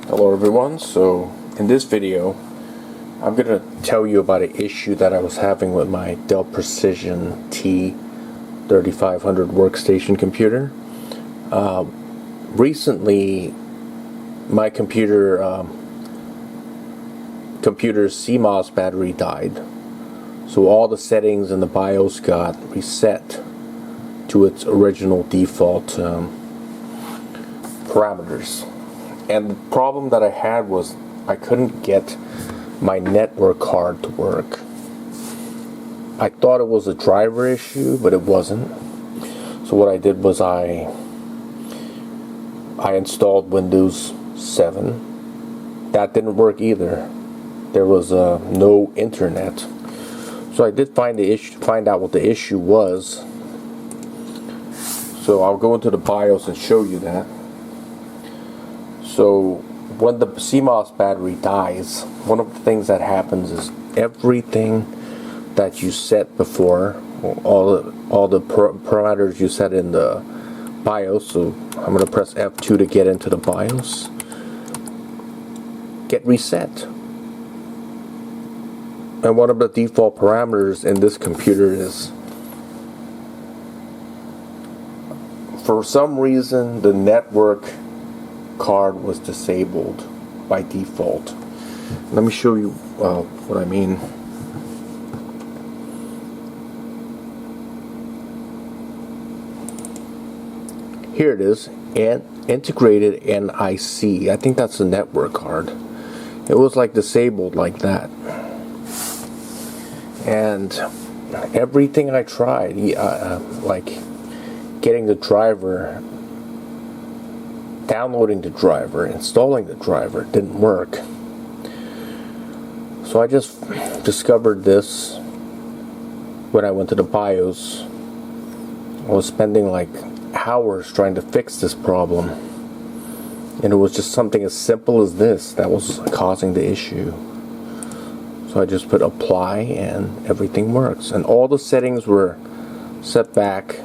Hello everyone, so in this video I'm going to tell you about an issue that I was having with my Dell Precision T3500 workstation computer. Recently my computer's CMOS battery died, so all the settings in the BIOS got reset to its original default parameters. And the problem that I had was I couldn't get my network card to work. I thought it was a driver issue, but it wasn't. So what I did was I installed Windows 7. That didn't work either. There was no internet. So I did find out what the issue was. So I'll go into the BIOS and show you that. So when the CMOS battery dies, one of the things that happens is everything that you set before, all the parameters you set in the BIOS, so I'm going to press F2 to get into the BIOS, get reset. And one of the default parameters in this computer is, for some reason, the network card was disabled by default. Let me show you what I mean. Here it is, and integrated NIC. I think that's the network card. It was like disabled like that, and everything I tried, like getting the driver, downloading the driver, installing the driver, didn't work. So I just discovered this when I went to the BIOS. I was spending like hours trying to fix this problem, and it was just something as simple as this that was causing the issue. So I just put apply and everything works, and all the settings were set back,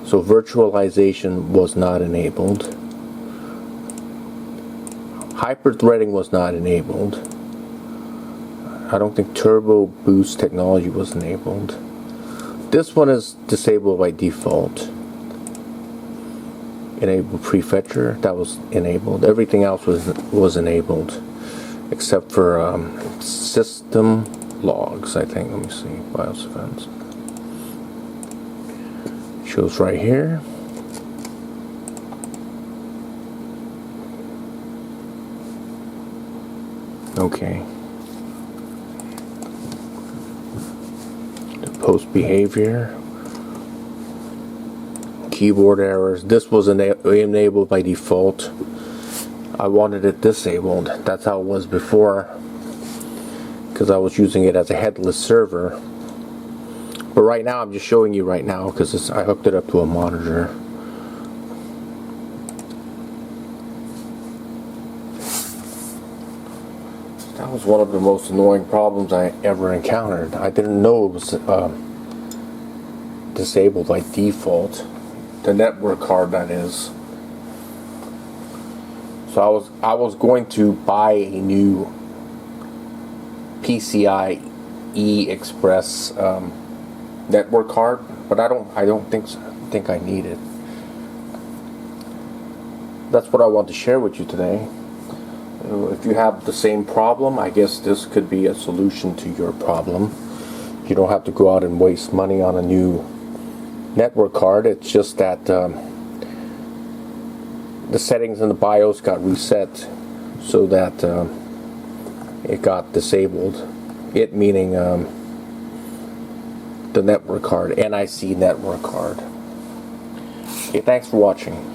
so virtualization was not enabled. Hyper-threading was not enabled. I don't think turbo boost technology was enabled. This one is disabled by default. Enable prefetcher, that was enabled. Everything else was enabled, except for system logs, I think. Let me see, BIOS events. Shows right here. Okay. The post behavior, keyboard errors. This was enabled by default. I wanted it disabled. That's how it was before, because I was using it as a headless server. But right now, I'm just showing you right now because I hooked it up to a monitor. That was one of the most annoying problems I ever encountered. I didn't know it was disabled by default. The network card, that is. So I was going to buy a new PCIe Express network card, but I don't think I need it. That's what I want to share with you today. If you have the same problem, I guess this could be a solution to your problem. You don't have to go out and waste money on a new network card. It's just that the settings in the BIOS got reset so that it got disabled. It meaning the network card, NIC network card. Okay, thanks for watching.